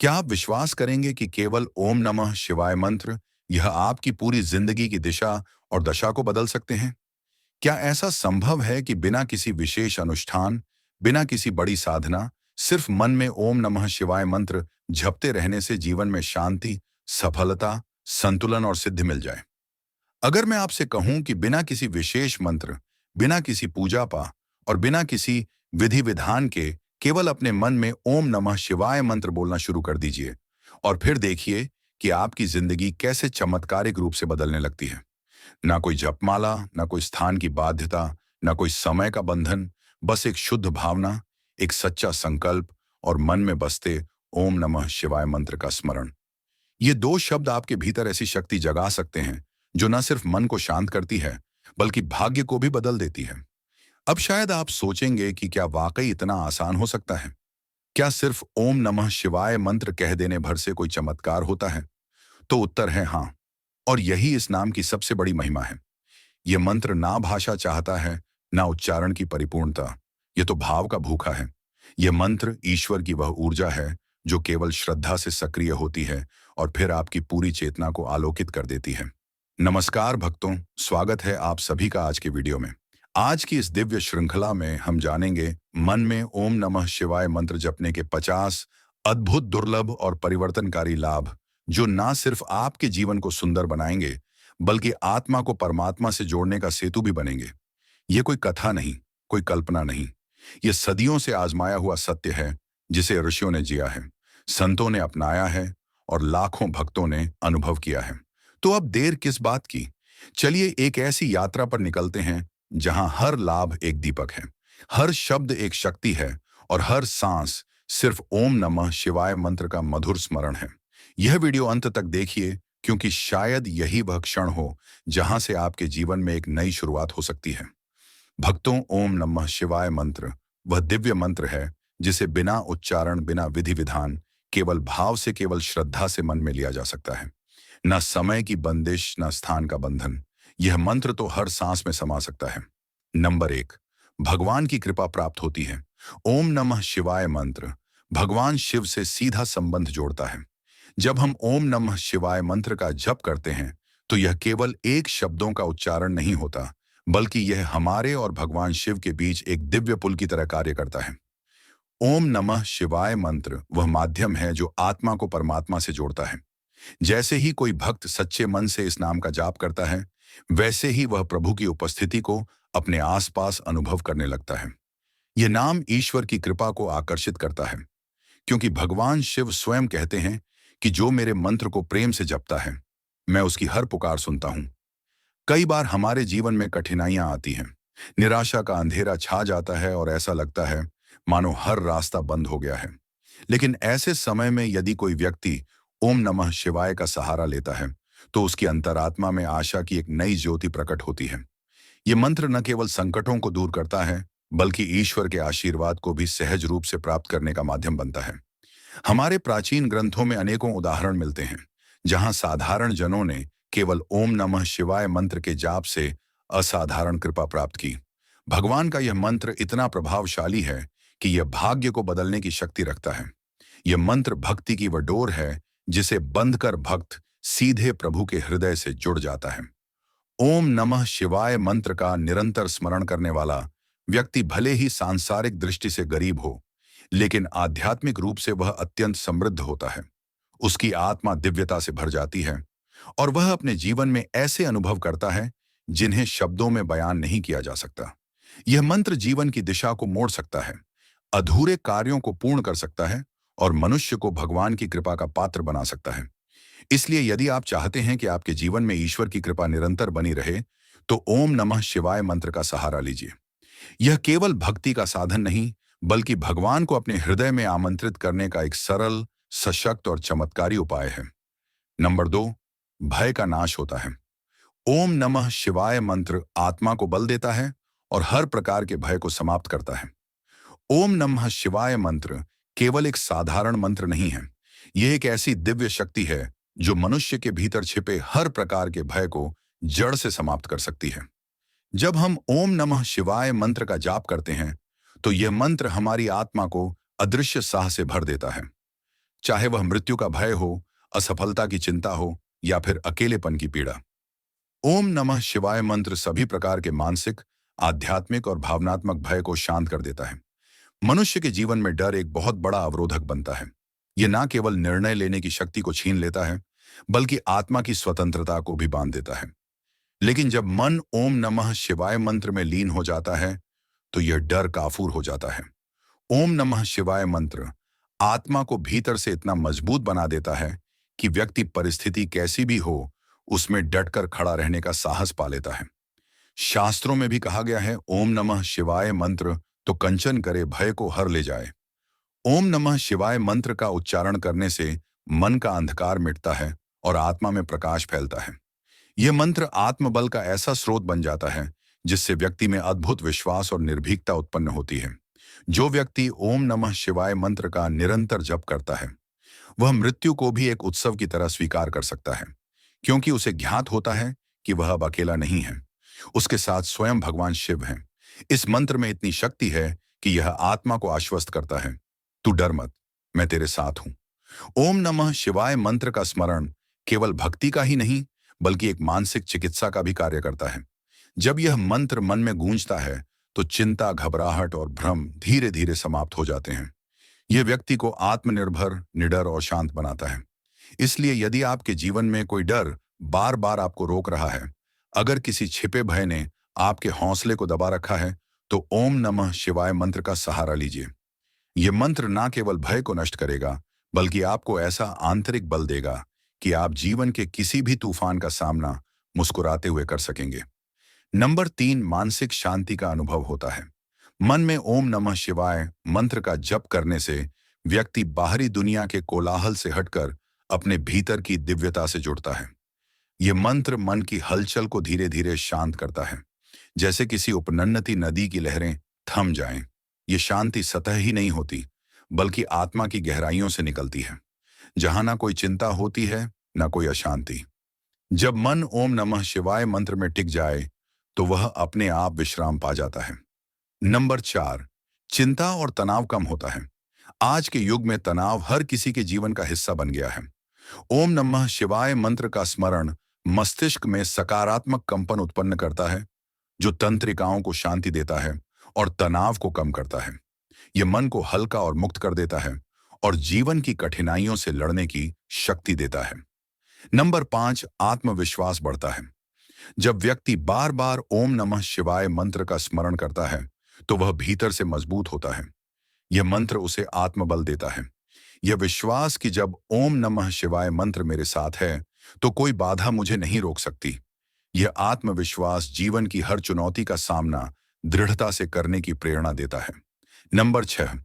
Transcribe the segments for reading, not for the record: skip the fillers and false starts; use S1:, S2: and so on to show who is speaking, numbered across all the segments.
S1: क्या आप विश्वास करेंगे कि केवल ओम नमः शिवाय मंत्र यह आपकी पूरी जिंदगी की दिशा और दशा को बदल सकते हैं? क्या ऐसा संभव है कि बिना किसी विशेष अनुष्ठान, बिना किसी बड़ी साधना, सिर्फ मन में ओम नमः शिवाय मंत्र जपते रहने से जीवन में शांति, सफलता, संतुलन और सिद्धि मिल जाए? अगर मैं आपसे कहूं कि बिना किसी विशेष मंत्र, बिना किसी पूजा पाठ और बिना किसी विधि विधान के केवल अपने मन में ओम नमः शिवाय मंत्र बोलना शुरू कर दीजिए और फिर देखिए कि आपकी जिंदगी कैसे चमत्कारिक रूप से बदलने लगती है। ना कोई जपमाला, ना कोई स्थान की बाध्यता, ना कोई समय का बंधन, बस एक शुद्ध भावना, एक सच्चा संकल्प और मन में बसते ओम नमः शिवाय मंत्र का स्मरण। ये दो शब्द आपके भीतर ऐसी शक्ति जगा सकते हैं जो न सिर्फ मन को शांत करती है बल्कि भाग्य को भी बदल देती है। अब शायद आप सोचेंगे कि क्या वाकई इतना आसान हो सकता है? क्या सिर्फ ओम नमः शिवाय मंत्र कह देने भर से कोई चमत्कार होता है? तो उत्तर है हाँ। और यही इस नाम की सबसे बड़ी महिमा है। यह मंत्र ना भाषा चाहता है, ना उच्चारण की परिपूर्णता। यह तो भाव का भूखा है। यह मंत्र ईश्वर की वह ऊर्जा है जो केवल श्रद्धा से सक्रिय होती है और फिर आपकी पूरी चेतना को आलोकित कर देती है। नमस्कार भक्तों, स्वागत है आप सभी का आज के वीडियो में। आज की इस दिव्य श्रृंखला में हम जानेंगे मन में ओम नमः शिवाय मंत्र जपने के 50 अद्भुत, दुर्लभ और परिवर्तनकारी लाभ जो ना सिर्फ आपके जीवन को सुंदर बनाएंगे बल्कि आत्मा को परमात्मा से जोड़ने का सेतु भी बनेंगे। ये कोई कथा नहीं, कोई कल्पना नहीं। ये सदियों से आजमाया हुआ सत्य है जिसे ऋषियों ने जिया है, संतों ने अपनाया है और लाखों भक्तों ने अनुभव किया है। तो अब देर किस बात की? चलिए एक ऐसी यात्रा पर निकलते हैं जहां हर लाभ एक दीपक है, हर शब्द एक शक्ति है और हर सांस सिर्फ ओम नमः शिवाय मंत्र का मधुर स्मरण है। यह वीडियो अंत तक देखिए क्योंकि शायद यही वह क्षण हो जहां से आपके जीवन में एक नई शुरुआत हो सकती है। भक्तों, ओम नमः शिवाय मंत्र वह दिव्य मंत्र है जिसे बिना उच्चारण, बिना विधि विधान, केवल भाव से, केवल श्रद्धा से मन में लिया जा सकता है। न समय की बंदिश, न स्थान का बंधन। यह मंत्र तो हर सांस में समा सकता है। नंबर 1, भगवान की कृपा प्राप्त होती है। ओम नमः शिवाय मंत्र भगवान शिव से सीधा संबंध जोड़ता है। जब हम ओम नमः शिवाय मंत्र का जप करते हैं तो यह केवल एक शब्दों का उच्चारण नहीं होता बल्कि यह हमारे और भगवान शिव के बीच एक दिव्य पुल की तरह कार्य करता है। ओम नमः शिवाय मंत्र वह माध्यम है जो आत्मा को परमात्मा से जोड़ता है। जैसे ही कोई भक्त सच्चे मन से इस नाम का जाप करता है, वैसे ही वह प्रभु की उपस्थिति को अपने आसपास अनुभव करने लगता है। यह नाम ईश्वर की कृपा को आकर्षित करता है क्योंकि भगवान शिव स्वयं कहते हैं कि जो मेरे मंत्र को प्रेम से जपता है, मैं उसकी हर पुकार सुनता हूं। कई बार हमारे जीवन में कठिनाइयां आती हैं, निराशा का अंधेरा छा जाता है और ऐसा लगता है मानो हर रास्ता बंद हो गया है। लेकिन ऐसे समय में यदि कोई व्यक्ति ओम नमः शिवाय का सहारा लेता है तो उसकी अंतरात्मा में आशा की एक नई ज्योति प्रकट होती है। ये मंत्र न केवल संकटों को दूर करता है बल्कि ईश्वर के आशीर्वाद को भी सहज रूप से प्राप्त करने का माध्यम बनता है। हमारे प्राचीन ग्रंथों में अनेकों उदाहरण मिलते हैं जहां साधारण जनों ने केवल ओम नमः शिवाय मंत्र के जाप से असाधारण कृपा प्राप्त की। भगवान का यह मंत्र इतना प्रभावशाली है कि यह भाग्य को बदलने की शक्ति रखता है। यह मंत्र भक्ति की वह डोर है जिसे बंद कर भक्त सीधे प्रभु के हृदय से जुड़ जाता है। ओम नमः शिवाय मंत्र का निरंतर स्मरण करने वाला व्यक्ति भले ही सांसारिक दृष्टि से गरीब हो, लेकिन आध्यात्मिक रूप से वह अत्यंत समृद्ध होता है। उसकी आत्मा दिव्यता से भर जाती है और वह अपने जीवन में ऐसे अनुभव करता है जिन्हें शब्दों में बयान नहीं किया जा सकता। यह मंत्र जीवन की दिशा को मोड़ सकता है, अधूरे कार्यों को पूर्ण कर सकता है और मनुष्य को भगवान की कृपा का पात्र बना सकता है। इसलिए यदि आप चाहते हैं कि आपके जीवन में ईश्वर की कृपा निरंतर बनी रहे, तो ओम नमः शिवाय मंत्र का सहारा लीजिए। यह केवल भक्ति का साधन नहीं बल्कि भगवान को अपने हृदय में आमंत्रित करने का एक सरल, सशक्त और चमत्कारी उपाय है। नंबर 2, भय का नाश होता है। ओम नमः शिवाय मंत्र आत्मा को बल देता है और हर प्रकार के भय को समाप्त करता है। ओम नमः शिवाय मंत्र केवल एक साधारण मंत्र नहीं है, यह एक ऐसी दिव्य शक्ति है जो मनुष्य के भीतर छिपे हर प्रकार के भय को जड़ से समाप्त कर सकती है। जब हम ओम नमः शिवाय मंत्र का जाप करते हैं तो यह मंत्र हमारी आत्मा को अदृश्य साह से भर देता है। चाहे वह मृत्यु का भय हो, असफलता की चिंता हो या फिर अकेलेपन की पीड़ा। ओम नमः शिवाय मंत्र सभी प्रकार के मानसिक, आध्यात्मिक और भावनात्मक भय को शांत कर देता है। मनुष्य के जीवन में डर एक बहुत बड़ा अवरोधक बनता है। यह न केवल निर्णय लेने की शक्ति को छीन लेता है, बल्कि आत्मा की स्वतंत्रता को भी बांध देता है। लेकिन जब मन ओम नमः शिवाय मंत्र में लीन हो जाता है, तो यह डर काफूर हो जाता है। ओम नमः शिवाय मंत्र आत्मा को भीतर से इतना मजबूत बना देता है कि व्यक्ति परिस्थिति कैसी भी हो, उसमें डटकर खड़ा रहने का साहस पा लेता है। शास्त्रों में भी कहा गया है, ओम नमः शिवाय मंत्र तो कंचन करे भय को हर ले जाए। ओम नमः शिवाय मंत्र का उच्चारण करने से मन का अंधकार मिटता है और आत्मा में प्रकाश फैलता है। यह मंत्र आत्मबल का ऐसा स्रोत बन जाता है जिससे व्यक्ति में अद्भुत विश्वास और निर्भीकता उत्पन्न होती है। जो व्यक्ति ओम नमः शिवाय मंत्र का निरंतर जप करता है, वह मृत्यु को भी एक उत्सव की तरह स्वीकार कर सकता है, क्योंकि उसे ज्ञात होता है कि वह अब अकेला नहीं है। उसके साथ स्वयं भगवान शिव हैं। इस मंत्र में इतनी शक्ति है कि यह आत्मा को आश्वस्त करता है, तू डर मत, मैं तेरे साथ हूं। ओम नमः शिवाय मंत्र का स्मरण केवल भक्ति का ही नहीं, बल्कि एक मानसिक चिकित्सा का भी कार्य करता है। जब यह मंत्र मन में गूंजता है, तो चिंता, घबराहट और भ्रम धीरे धीरे समाप्त हो जाते हैं। यह व्यक्ति को आत्मनिर्भर, निडर और शांत बनाता है। इसलिए यदि आपके जीवन में कोई डर बार बार आपको रोक रहा है, अगर किसी छिपे भय ने आपके हौसले को दबा रखा है, तो ओम नमः शिवाय मंत्र का सहारा लीजिए। यह मंत्र ना केवल भय को नष्ट करेगा, बल्कि आपको ऐसा आंतरिक बल देगा कि आप जीवन के किसी भी तूफान का सामना मुस्कुराते हुए कर सकेंगे। नंबर 3, मानसिक शांति का अनुभव होता है। मन में ओम नमः शिवाय मंत्र का जप करने से व्यक्ति बाहरी दुनिया के कोलाहल से हटकर अपने भीतर की दिव्यता से जुड़ता है। यह मंत्र मन की हलचल को धीरे धीरे शांत करता है, जैसे किसी उपनन्नती नदी की लहरें थम जाएं। यह शांति सतह ही नहीं होती, बल्कि आत्मा की गहराइयों से निकलती है, जहां ना कोई चिंता होती है, ना कोई अशांति। जब मन ओम नमः शिवाय मंत्र में टिक जाए, तो वह अपने आप विश्राम पा जाता है। नंबर 4, चिंता और तनाव कम होता है। आज के युग में तनाव हर किसी के जीवन का हिस्सा बन गया है। ओम नमः शिवाय मंत्र का स्मरण मस्तिष्क में सकारात्मक कंपन उत्पन्न करता है, जो तंत्रिकाओं को शांति देता है और तनाव को कम करता है। यह मन को हल्का और मुक्त कर देता है और जीवन की कठिनाइयों से लड़ने की शक्ति देता है। नंबर 5, आत्मविश्वास बढ़ता है। जब व्यक्ति बार बार ओम नमः शिवाय मंत्र का स्मरण करता है, तो वह भीतर से मजबूत होता है। यह मंत्र उसे आत्मबल देता है। यह विश्वास कि जब ओम नमः शिवाय मंत्र मेरे साथ है, तो कोई बाधा मुझे नहीं रोक सकती। यह आत्मविश्वास जीवन की हर चुनौती का सामना दृढ़ता से करने की प्रेरणा देता है। नंबर 6,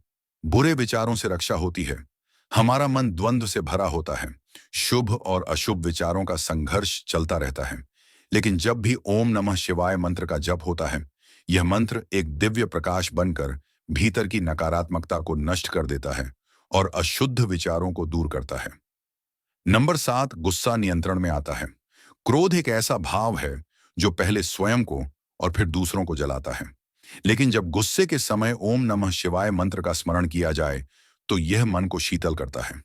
S1: बुरे विचारों से रक्षा होती है। हमारा मन द्वंद्व से भरा होता है। शुभ और अशुभ विचारों का संघर्ष चलता रहता है। लेकिन जब भी ओम नमः शिवाय मंत्र का जप होता है, यह मंत्र एक दिव्य प्रकाश बनकर भीतर की नकारात्मकता को नष्ट कर देता है और अशुद्ध विचारों को दूर करता है। नंबर 7, गुस्सा नियंत्रण में आता है। क्रोध एक ऐसा भाव है जो पहले स्वयं को और फिर दूसरों को जलाता है। लेकिन जब गुस्से के समय ओम नमः शिवाय मंत्र का स्मरण किया जाए, तो यह मन को शीतल करता है,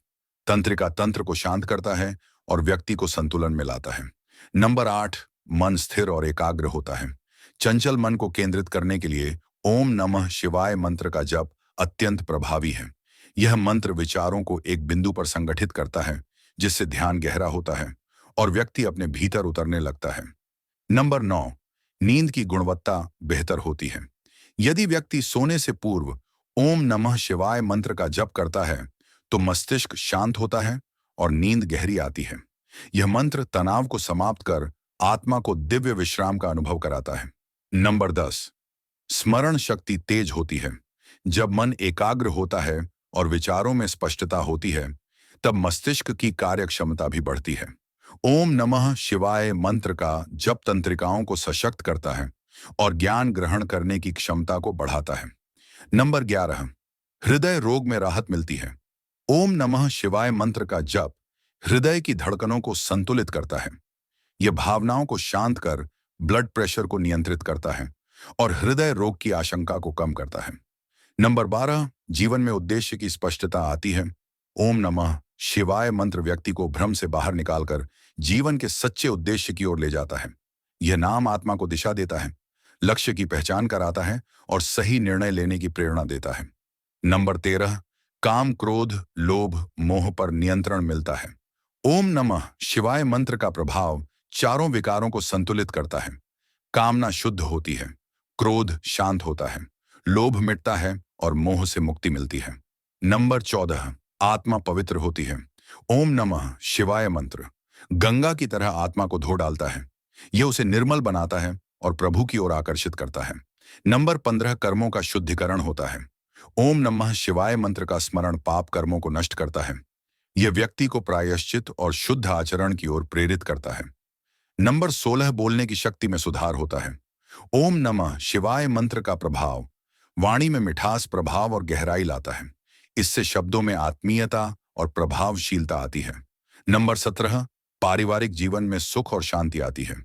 S1: तंत्रिका तंत्र को शांत करता है और व्यक्ति को संतुलन में लाता है। नंबर 8, मन स्थिर और एकाग्र होता है। चंचल मन को केंद्रित करने के लिए ओम नमः शिवाय मंत्र का जप अत्यंत प्रभावी है। यह मंत्र विचारों को एक बिंदु पर संगठित करता है, जिससे ध्यान गहरा होता है और व्यक्ति अपने भीतर उतरने लगता है। नंबर 9, नींद की गुणवत्ता बेहतर होती है। यदि व्यक्ति सोने से पूर्व ओम नमः शिवाय मंत्र का जप करता है, तो मस्तिष्क शांत होता है और नींद गहरी आती है। यह मंत्र तनाव को समाप्त कर आत्मा को दिव्य विश्राम का अनुभव कराता है। नंबर 10, स्मरण शक्ति तेज होती है। जब मन एकाग्र होता है और विचारों में स्पष्टता होती है, तब मस्तिष्क की कार्यक्षमता भी बढ़ती है। ओम नमः शिवाय मंत्र का जप तंत्रिकाओं को सशक्त करता है और ज्ञान ग्रहण करने की क्षमता को बढ़ाता है। नंबर 11, हृदय रोग में राहत मिलती है। ओम नमः शिवाय मंत्र का जप हृदय की धड़कनों को संतुलित करता है। यह भावनाओं को शांत कर ब्लड प्रेशर को नियंत्रित करता है और हृदय रोग की आशंका को कम करता है। नंबर 12, जीवन में उद्देश्य की स्पष्टता आती है। ओम नमः शिवाय मंत्र व्यक्ति को भ्रम से बाहर निकालकर जीवन के सच्चे उद्देश्य की ओर ले जाता है। यह नाम आत्मा को दिशा देता है, लक्ष्य की पहचान कराता है और सही निर्णय लेने की प्रेरणा देता है। नंबर 13, काम, क्रोध, लोभ, मोह पर नियंत्रण मिलता है। ओम नमः शिवाय मंत्र का प्रभाव चारों विकारों को संतुलित करता है। कामना शुद्ध होती है, क्रोध शांत होता है, लोभ मिटता है और मोह से मुक्ति मिलती है। नंबर 14, आत्मा पवित्र होती है। ओम नमः शिवाय मंत्र गंगा की तरह आत्मा को धो डालता है। यह उसे निर्मल बनाता है और प्रभु की ओर आकर्षित करता है। नंबर 15, कर्मों का शुद्धिकरण होता है। ओम नमः शिवाय मंत्र का स्मरण पाप कर्मों को नष्ट करता है। यह व्यक्ति को प्रायश्चित और शुद्ध आचरण की ओर प्रेरित करता है। नंबर 16, बोलने की शक्ति में सुधार होता है। ओम नमः शिवाय मंत्र का प्रभाव वाणी में मिठास, प्रभाव और गहराई लाता है। इससे शब्दों में आत्मीयता और प्रभावशीलता आती है। नंबर 17, पारिवारिक जीवन में सुख और शांति आती है।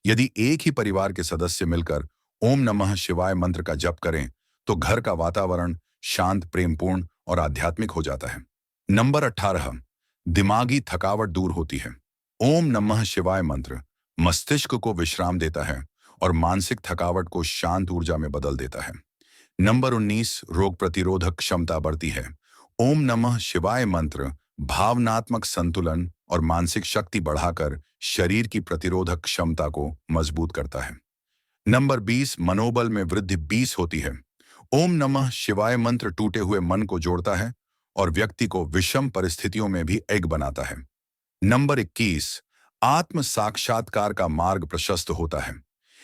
S1: यदि एक ही परिवार के सदस्य मिलकर ओम नमः शिवाय मंत्र का जप करें तो घर का वातावरण शांत, प्रेमपूर्ण और आध्यात्मिक हो जाता है। नंबर 18, दिमागी थकावट दूर होती है। ओम नमः शिवाय मंत्र मस्तिष्क को विश्राम देता है और मानसिक थकावट को शांत ऊर्जा में बदल देता है। नंबर 19, रोग प्रतिरोधक क्षमता बढ़ती है। ओम नमः शिवाय मंत्र भावनात्मक संतुलन और मानसिक शक्ति बढ़ाकर शरीर की प्रतिरोधक क्षमता को मजबूत करता है। नंबर 20, मनोबल में वृद्धि 20 होती है। ओम नमः शिवाय मंत्र टूटे हुए मन को जोड़ता है और व्यक्ति को विषम परिस्थितियों में भी एक बनाता है। नंबर 21, आत्म साक्षात्कार का मार्ग प्रशस्त होता है।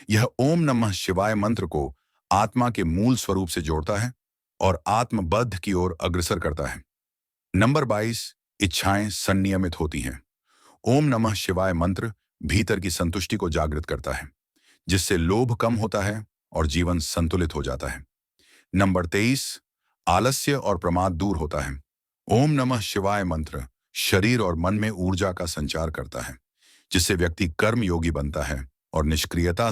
S1: यह ओम नमः शिवाय मंत्र को आत्मा के मूल स्वरूप से जोड़ता है और आत्मबद्ध की ओर अग्रसर करता है। नंबर 22, इच्छाएं संनियमित होती हैं। ओम नमः शिवाय मंत्र भीतर की संतुष्टि को जागृत करता है, जिससे लोभ कम होता है और जीवन संतुलित हो जाता है। नंबर 23, आलस्य और प्रमाद दूर होता है। ओम नमः शिवाय मंत्र शरीर और मन में ऊर्जा का संचार करता है, जिससे व्यक्ति कर्म योगी बनता है और निष्क्रियता